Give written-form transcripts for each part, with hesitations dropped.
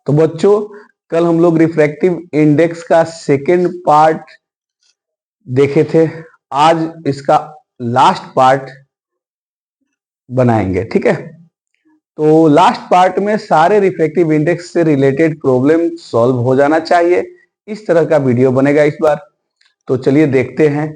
तो बच्चों कल हम लोग रिफ्रैक्टिव इंडेक्स का सेकेंड पार्ट देखे थे। आज इसका लास्ट पार्ट बनाएंगे, ठीक है। तो लास्ट पार्ट में सारे रिफ्रैक्टिव इंडेक्स से रिलेटेड प्रॉब्लम सॉल्व हो जाना चाहिए, इस तरह का वीडियो बनेगा इस बार। तो चलिए देखते हैं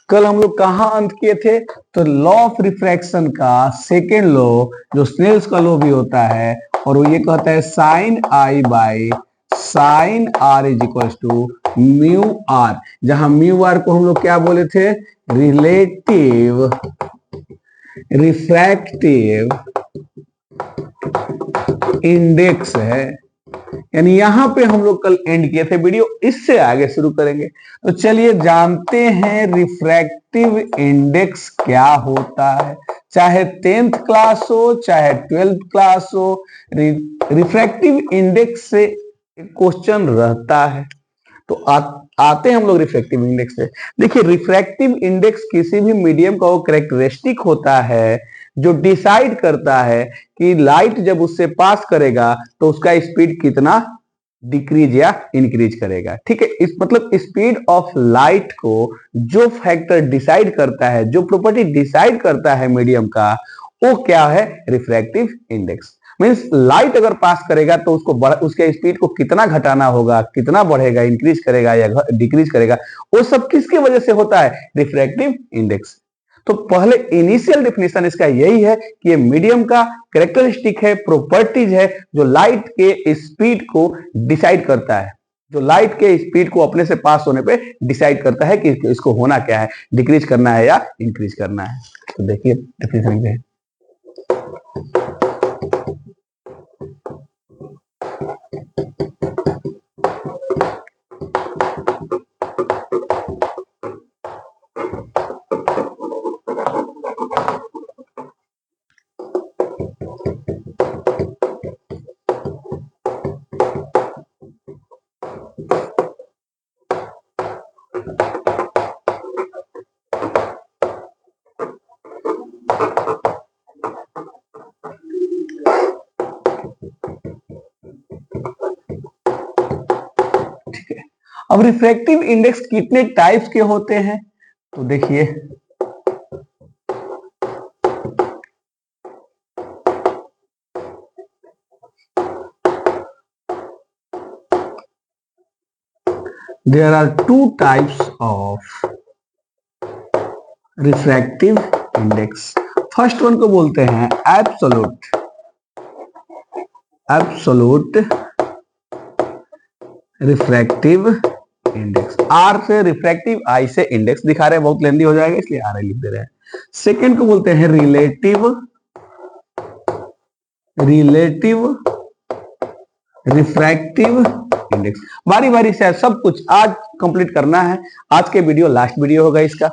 कल हम लोग कहाँ अंत किए थे। तो लॉ ऑफ रिफ्रैक्शन का सेकेंड लॉ, जो स्नेल्स का लॉ भी होता है, और वो ये कहता है sine i by sine r is equal to mu r, जहां म्यू आर को हम लोग क्या बोले थे, रिलेटिव रिफ्रैक्टिव इंडेक्स है। यानी यहां पे हम लोग कल एंड किए थे वीडियो, इससे आगे शुरू करेंगे। तो चलिए जानते हैं रिफ्रैक्टिव इंडेक्स क्या होता है। चाहे 10th क्लास हो चाहे 12th क्लास हो, रिफ्रैक्टिव इंडेक्स से क्वेश्चन रहता है। तो आते हैं हम लोग रिफ्रैक्टिव इंडेक्स से। देखिए रिफ्रैक्टिव इंडेक्स किसी भी मीडियम का वो कैरेक्टरिस्टिक होता है जो डिसाइड करता है कि लाइट जब उससे पास करेगा तो उसका स्पीड कितना डिक्रीज या इंक्रीज करेगा, ठीक है। इस मतलब स्पीड ऑफ लाइट को जो फैक्टर डिसाइड करता है, जो प्रॉपर्टी डिसाइड करता है मीडियम का, वो क्या है, रिफ्रैक्टिव इंडेक्स। मीन्स लाइट अगर पास करेगा तो उसके स्पीड को कितना घटाना होगा, कितना बढ़ेगा, इंक्रीज करेगा या डिक्रीज करेगा, वो सब किसकी वजह से होता है, रिफ्रैक्टिव इंडेक्स। तो पहले इनिशियल डेफिनेशन इसका यही है कि ये मीडियम का कैरेक्टरिस्टिक है, प्रॉपर्टीज है, जो लाइट के स्पीड को डिसाइड करता है, जो लाइट के स्पीड को अपने से पास होने पे डिसाइड करता है कि इसको होना क्या है, डिक्रीज करना है या इंक्रीज करना है। तो देखिए डेफिनेशन है, अब रिफ्रैक्टिव इंडेक्स कितने टाइप्स के होते हैं, तो देखिए there are two types of refractive index. First one को बोलते हैं एब्सोल्यूट रिफ्रैक्टिव इंडेक्स। आर से रिफ्रैक्टिव, आई से इंडेक्स दिखा रहे हैं, बहुत लेंदी हो जाएगा इसलिए आर आई लिख दे रहे हैं। सेकेंड को बोलते हैं रिलेटिव रिफ्रैक्टिव इंडेक्स। बारी बारी से सब कुछ आज कंप्लीट करना है, आज के वीडियो लास्ट वीडियो होगा इसका।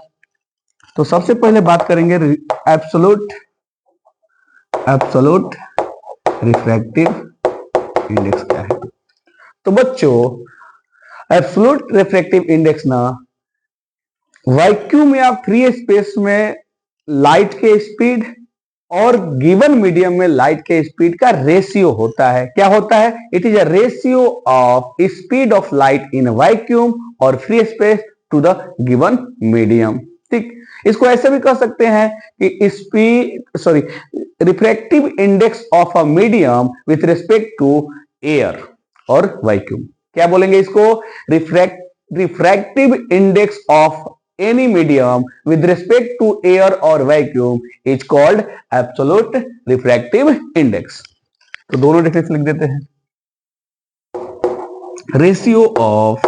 तो सबसे पहले बात करेंगे एब्सोल्यूट रिफ्रैक्टिव इंडेक्स क्या है। तो बच्चों एब्सोल्यूट रिफ्रैक्टिव इंडेक्स ना वैक्यूम या फ्री स्पेस में लाइट के स्पीड और गिवन मीडियम में लाइट के स्पीड का रेशियो होता है। क्या होता है, it is a ratio of speed of light in vacuum और free space to the given medium, ठीक। इसको ऐसे भी कह सकते हैं कि refractive index of a medium with respect to air और वैक्यूम। क्या बोलेंगे इसको, refractive index of any medium with respect to air or vacuum is called absolute refractive index। तो दोनों डिफरेंस लिख देते हैं, ratio of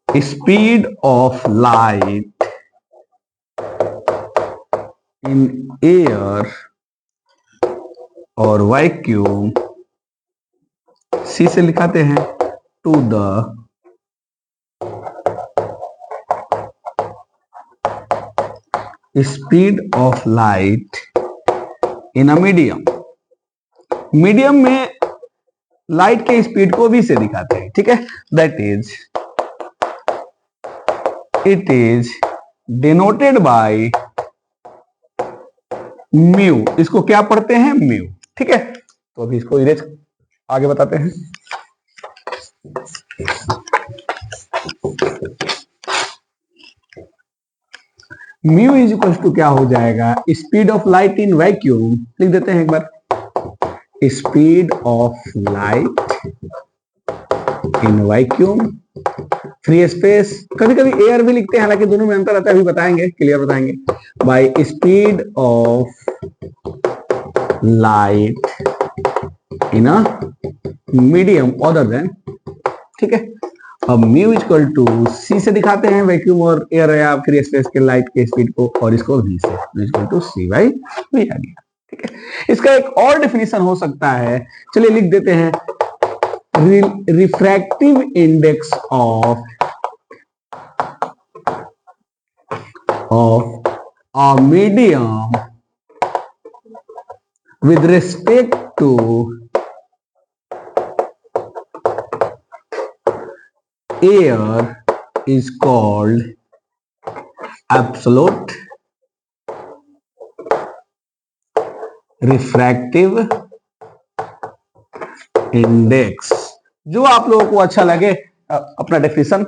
speed of light in air और वैक्यूम, सी से लिखाते हैं, to the speed of light in a medium. Medium में लाइट के स्पीड को भी से दिखाते हैं, ठीक है। That is it is denoted by mu, इसको क्या पढ़ते हैं? म्यू। ठीक है, तो अभी इसको इरेज आगे बताते हैं। म्यू इज इक्वल टू क्या हो जाएगा? Speed of light in vacuum, लिख देते हैं एक बार, speed of light in vacuum, free space, कभी कभी एयर भी लिखते हैं, हालांकि दोनों में अंतर आता है, अभी बताएंगे, क्लियर बताएंगे, by speed of light in a medium other than. ठीक है, अब म्यू इक्वल टू सी से दिखाते हैं वैक्यूम और एयर या फ्री स्पेस के लाइट के स्पीड को, और इसको वी से, equal to c by v आ गया। ठीक है, इसका एक और डेफिनेशन हो सकता है, चलिए लिख देते हैं, refractive index of a medium with respect to air is called absolute refractive index। जो आप लोगों को अच्छा लगे अपना डेफिनेशन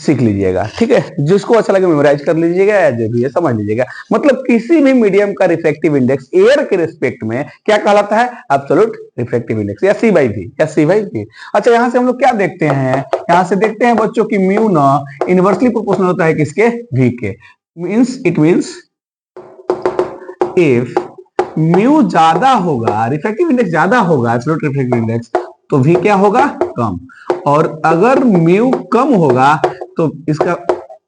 सीख लीजिएगा। ठीक है, जिसको अच्छा लगे मेमोराइज कर लीजिएगा, या जो भी है समझ लीजिएगा। मतलब किसी भी मीडियम का रिफ्रैक्टिव इंडेक्स एयर के रिस्पेक्ट में क्या कहलाता है? एब्सोल्यूट रिफ्रैक्टिव इंडेक्स, या सी बाई वी, या सी बाई वी। अच्छा, यहां से हम लोग क्या देखते हैं? यहां से देखते हैं बच्चों की म्यू ना इनवर्सली प्रोपोर्शनल होता है किसके? वी के। इट मींस इफ म्यू ज्यादा होगा, रिफ्रैक्टिव इंडेक्स ज्यादा होगा, एब्सोल्यूट रिफ्रैक्टिव इंडेक्स, तो वी क्या होगा? कम। और अगर म्यू कम होगा तो इसका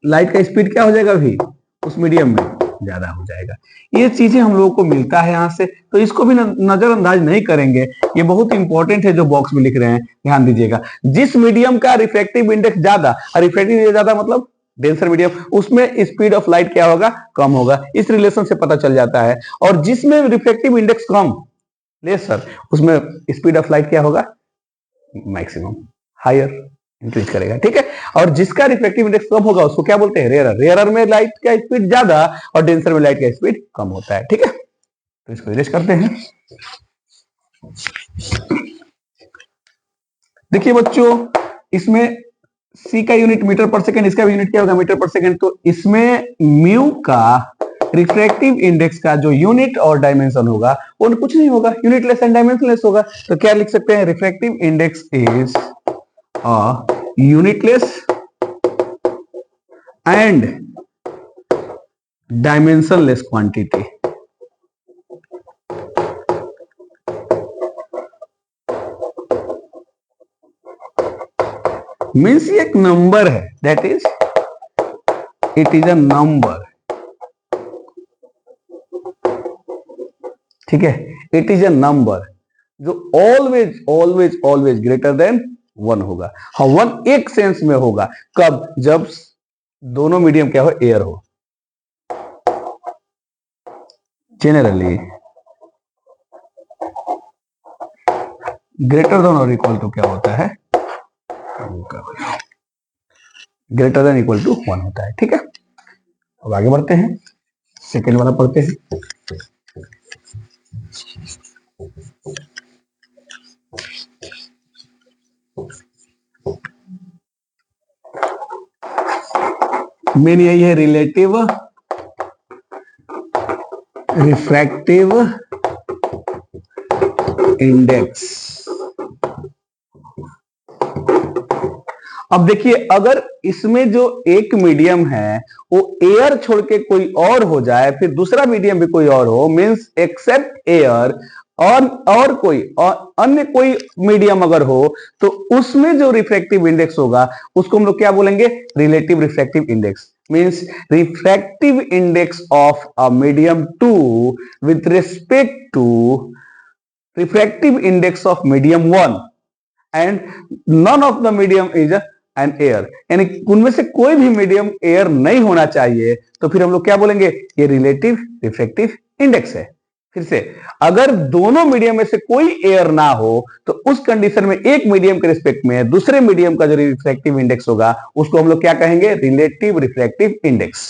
लाइट का स्पीड क्या हो जाएगा? वी उस मीडियम में ज्यादा हो जाएगा। ये चीजें हम लोगों को मिलता है यहां से, तो इसको भी नजरअंदाज नहीं करेंगे। ये बहुत इंपॉर्टेंट है जो बॉक्स में लिख रहे हैं, ध्यान दीजिएगा। जिस मीडियम का रिफ्रैक्टिव इंडेक्स ज्यादा, और रिफ्रैक्टिव इंडेक्स ज्यादा मतलब डेंसर मीडियम, उसमें स्पीड ऑफ लाइट क्या होगा? कम होगा। इस रिलेशन से पता चल जाता है। और जिसमें रिफ्रैक्टिव इंडेक्स कम, लेसर, उसमें स्पीड ऑफ लाइट क्या होगा? मैक्सिमम, हायर इंक्रीज करेगा। ठीक है, और जिसका रिफ्रैक्टिव इंडेक्स कम होगा उसको क्या बोलते हैं? रेयरर। रेयरर में लाइट का स्पीड ज्यादा और डेंसर में लाइट का स्पीड कम होता है। ठीक है, तो इसको इरेज करते हैं। देखिए बच्चों, इसमें सी का यूनिट मीटर पर सेकेंड, इसका भी यूनिट क्या होगा? मीटर पर सेकेंड। तो इसमें म्यू का रिफ्रैक्टिव इंडेक्स का जो यूनिट और डायमेंशन होगा वो कुछ नहीं होगा, यूनिटलेस एंड डायमेंशनलेस होगा। तो क्या लिख सकते हैं? Refractive index is a unitless and dimensionless quantity. Means ये एक नंबर है, that is it is a number. ठीक है, इट इज अ नंबर जो always always always greater than 1 होगा। हाँ, 1 एक सेंस में होगा, कब? जब दोनों मीडियम क्या हो? एयर हो। जनरली ग्रेटर देन और इक्वल टू क्या होता है? ग्रेटर देन इक्वल टू 1 होता है। ठीक है, अब आगे बढ़ते हैं, सेकेंड वाला पढ़ते हैं। मेन यही है, रिलेटिव रिफ्रैक्टिव इंडेक्स। अब देखिए, अगर इसमें जो एक मीडियम है वो एयर छोड़ के कोई और हो जाए, फिर दूसरा मीडियम भी कोई और हो, मींस एक्सेप्ट एयर, और कोई और अन्य कोई मीडियम अगर हो, तो उसमें जो रिफ्रैक्टिव इंडेक्स होगा उसको हम लोग क्या बोलेंगे? Relative refractive index. Means refractive index of a medium 2 with respect to refractive index of medium 1 and none of the medium is an air. यानी उनमें से कोई भी मीडियम एयर नहीं होना चाहिए, तो फिर हम लोग क्या बोलेंगे? ये रिलेटिव रिफ्रैक्टिव इंडेक्स है। फिर से, अगर दोनों मीडियम में से कोई एयर ना हो तो उस कंडीशन में एक मीडियम के रिस्पेक्ट में दूसरे मीडियम का जो रिफ्रैक्टिव इंडेक्स होगा उसको हम लोग क्या कहेंगे? Relative refractive index.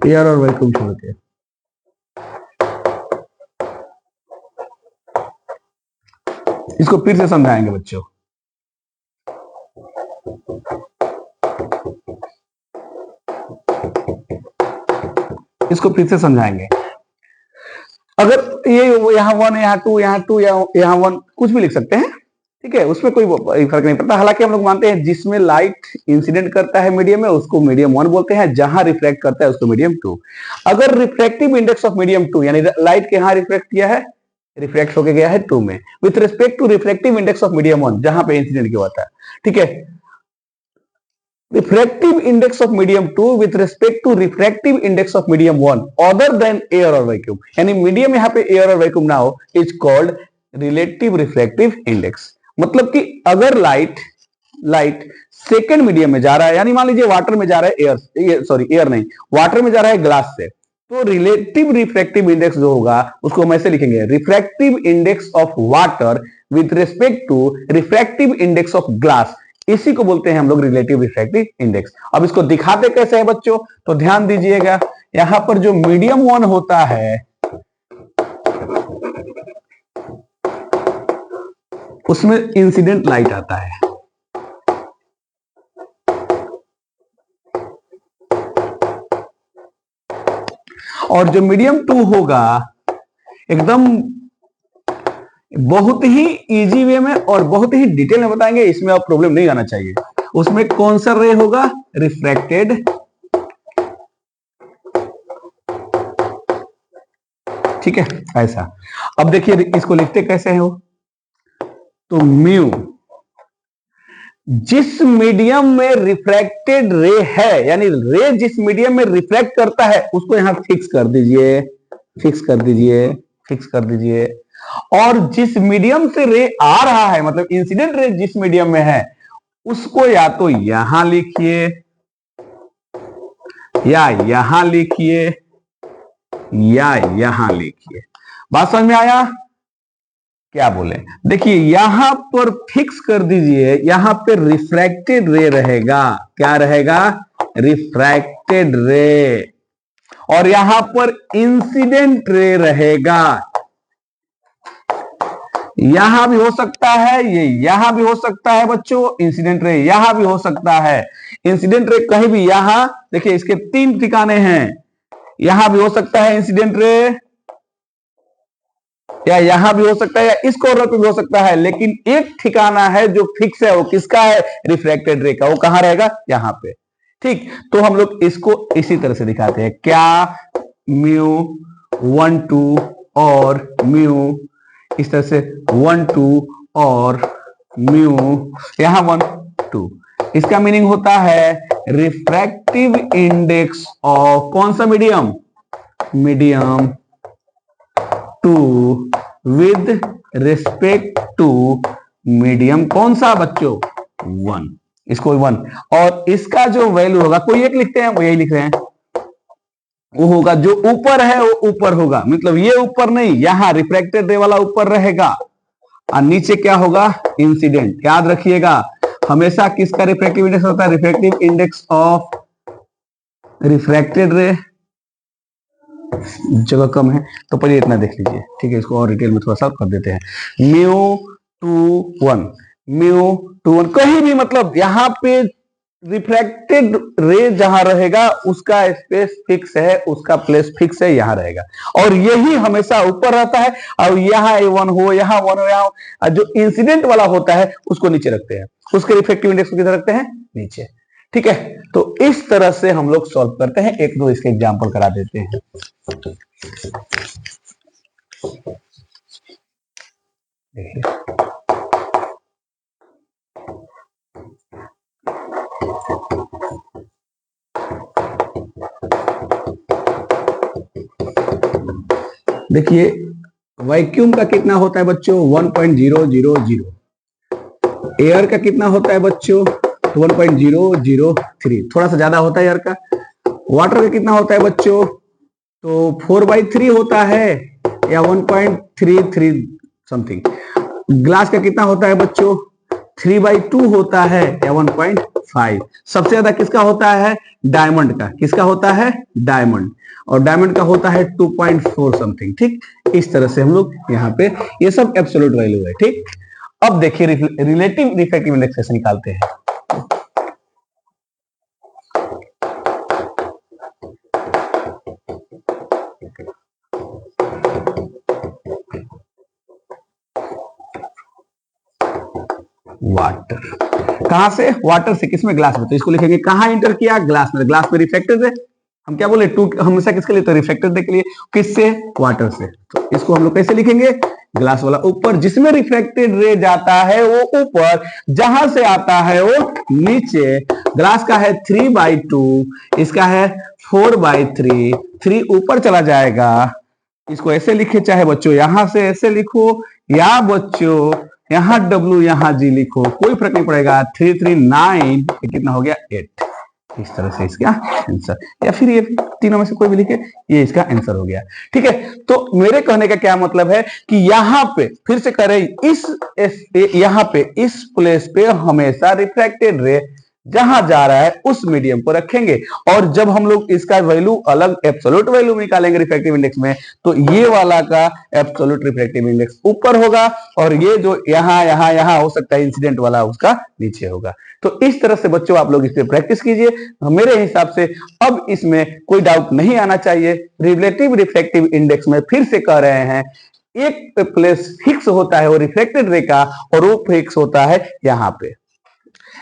एयर और वैक्यूम छोड़ के इसको फिर से समझाएंगे बच्चों। इसको फिर से समझाएंगे। अगर ये यहाँ 1, यहाँ 2, यहाँ 2, यहाँ 1 कुछ भी लिख सकते हैं, ठीक है, उसमें कोई फर्क नहीं पड़ता। हालांकि हम लोग मानते हैं जिसमें लाइट इंसिडेंट करता है मीडियम में उसको मीडियम 1 बोलते हैं, जहां रिफ्रैक्ट करता है उसको मीडियम 2। अगर रिफ्रैक्टिव इंडेक्स ऑफ मीडियम 2 यानी लाइट के यहां रिफ्रैक्ट किया है, रिफ्रैक्ट होके गया है 2 में, with respect to refractive index of medium 1 जहां पे इंसिडेंट किया होता है, ठीक है। Refractive index of medium 2 with respect to refractive index of medium 1 other than air और वैक्यूम, यानी मीडियम यहां पे एयर और वैक्यूम ना हो, is called relative refractive index. मतलब कि अगर लाइट सेकंड मीडियम में जा रहा है, यानी मान लीजिए वाटर में जा रहा है, एयर नहीं, वाटर में जा रहा है ग्लास से, तो रिलेटिव रिफ्रैक्टिव इंडेक्स जो होगा उसको हम ऐसे लिखेंगे, refractive index of water with respect to refractive index of glass. इसी को बोलते हैं हम लोग रिलेटिव रिफ्रैक्टिव इंडेक्स। अब इसको दिखाते कैसे हैं बच्चों, तो ध्यान दीजिएगा, यहां पर जो मीडियम 1 होता है उसमें इंसिडेंट लाइट आता है, और जो मीडियम 2 होगा एकदम बहुत ही इजी वे में और बहुत ही डिटेल में बताएंगे, इसमें अब प्रॉब्लम नहीं आना चाहिए। उसमें कौन सा रे होगा, रिफ्रैक्टेड, ठीक है, ऐसा। अब देखिए इसको लिखते कैसे हैं वो, तो म्यू जिस मीडियम में रिफ्रैक्टेड रे है, यानी रे जिस मीडियम में रिफ्रैक्ट करता है उसको यहां फिक्स कर दीजिए, फिक्स कर दीजिए, फिक्स कर दीजिए। और जिस मीडियम से रे आ रहा है, मतलब इंसिडेंट रे जिस मीडियम में है उसको या तो यहां लिखिए या यहां लिखिए या यहां लिखिए। बात समझ में आया? क्या बोले, देखिए यहां पर फिक्स कर दीजिए, यहां पे रिफ्रैक्टेड रे रहेगा, क्या रहेगा, रिफ्रैक्टेड रे, और यहां पर इंसिडेंट रे रहेगा। यहां भी हो सकता है, ये यहां भी हो सकता है बच्चों, इंसिडेंट रे यहां भी हो सकता है, इंसिडेंट रे कहीं भी, यहां देखिए इसके 3 ठिकाने हैं, यहां भी हो सकता है इंसिडेंट रे, या यहां भी हो सकता है, या इस कॉर्नर पे भी हो सकता है, लेकिन एक ठिकाना है जो फिक्स है, वो किसका है, रिफ्रैक्टेड रे का, वो कहां रहेगा, यहां पे, ठीक। तो हम लोग इसको इसी तरह से दिखाते हैं, क्या म्यू 1 2 और म्यू इस तरह से 1 2 और म्यू यहां 1 2, इसका मीनिंग होता है रिफ्रैक्टिव इंडेक्स ऑफ कौन सा medium, medium 2 with respect to medium कौन सा बच्चों, 1, इसको 1, और इसका जो वैल्यू होगा, कोई एक लिखते हैं, वो यही लिख रहे हैं, वो होगा जो ऊपर है वो ऊपर होगा, मतलब ये ऊपर नहीं, यहां रिफ्रैक्टेड रे वाला ऊपर रहेगा, और नीचे क्या होगा, इंसिडेंट। याद रखिएगा हमेशा किसका रिफ्रैक्टिव इंडेक्स होता है, रिफ्रैक्टिव इंडेक्स ऑफ रिफ्रैक्टेड रे, जगह कम है तो पहले इतना देख लीजिए, ठीक है, इसको और डिटेल में थोड़ा सा कर देते हैं। म्यू 2 1, म्यू 2 1 कहीं भी, मतलब यहां पे रिफ्रैक्टेड रे जहां रहेगा उसका स्पेस फिक्स है, उसका प्लेस फिक्स है, यहां रहेगा, और यही हमेशा ऊपर रहता है, और यहां 1 हो, यहां 1 हो, यहां जो इंसिडेंट वाला होता है उसको नीचे रखते हैं, उसके रिफ्रैक्टिव इंडेक्स को किधर रखते हैं, नीचे, ठीक है। तो इस तरह से हम लोग सॉल्व करते हैं, एक दो इसके एग्जाम्पल करा देते हैं। देखिए वैक्यूम का कितना होता है बच्चों 1.000, एयर का कितना होता है बच्चों 1.003, थोड़ा सा ज्यादा होता है एयर का। वाटर का कितना होता है बच्चों, तो 4/3 होता है या 1.33 समथिंग। ग्लास का कितना होता है बच्चों 3/2 होता है या 1.5। सबसे ज्यादा किसका होता है, डायमंड का। किसका होता है, डायमंड, और डायमंड का होता है 2.4 समथिंग। ठीक, इस तरह से हम लोग यहाँ पे ये सब एब्सोल्यूट वैल्यू है। ठीक, अब देखिए रिलेटिव रिफ्रैक्टिव इंडेक्स कैसे निकालते हैं। वाटर, कहां से, वाटर से, किसमें, ग्लास में। तो इसको लिखेंगे कहां इंटर किया, ग्लास में। ग्लास में रिफ्लेक्टेड है, हम क्या बोले टू हमेशा किसके लिए, तो रिफ्लेक्टेड के लिए। किससे, वाटर से। तो इसको हम लोग कैसे लिखेंगे, ग्लास वाला ऊपर, जिसमें रिफ्लेक्टेड रे जाता है वो ऊपर, जहां से आता है वो नीचे। ग्लास का है 3/2, इसका है 4/3, 3 ऊपर चला जाएगा। इसको ऐसे लिखे, चाहे बच्चों यहां से ऐसे लिखो, या बच्चों यहां W यहां G लिखो, कोई फर्क नहीं पड़ेगा। 339 कितना हो गया 8। इस तरह से इसका आंसर, या फिर ये तीनों में से कोई भी लिखे, ये इसका आंसर हो गया। ठीक है, तो मेरे कहने का क्या मतलब है कि यहां पे फिर से करें, यहां पे इस प्लेस पे हमेशा रिफ्रैक्टेड रे जहां जा रहा है उस मीडियम को रखेंगे। और जब हम लोग इसका वैल्यू अलग एब्सोल्यूट वैल्यू निकालेंगे रिफ्रैक्टिव इंडेक्स में, तो ये वाला का एब्सोल्यूट रिफ्रैक्टिव इंडेक्स ऊपर होगा, और ये जो यहां यहां यहां हो सकता है इंसिडेंट वाला, उसका नीचे होगा। तो इस तरह से बच्चों आप लोग इस पे प्रैक्टिस कीजिए। मेरे हिसाब से अब इसमें कोई डाउट नहीं आना चाहिए। रिलेटिव रिफ्रैक्टिव इंडेक्स में फिर से कह रहे हैं, एक प्लेस फिक्स होता है वो रिफ्लेक्टेड रे का, और वो फिक्स होता है यहां पे।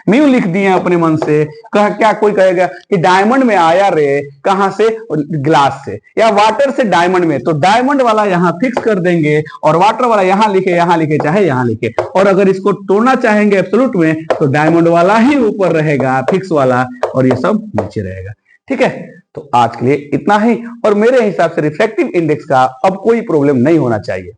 म्यू लिख दिए अपने मन से। क्या कोई कहेगा कि डायमंड में आया रे कहां से, ग्लास से, या वाटर से डायमंड में, तो डायमंड वाला यहां फिक्स कर देंगे, और वाटर वाला यहां लिखे चाहे यहां लिखे। और अगर इसको तोड़ना चाहेंगे एब्सोल्यूट में, तो डायमंड वाला ही ऊपर रहेगा फिक्स वाला, और ये सब नीचे रहेगा। ठीक है, तो आज के लिए इतना ही। और मेरे हिसाब से रिफ्रैक्टिव इंडेक्स का अब कोई प्रॉब्लम नहीं होना चाहिए।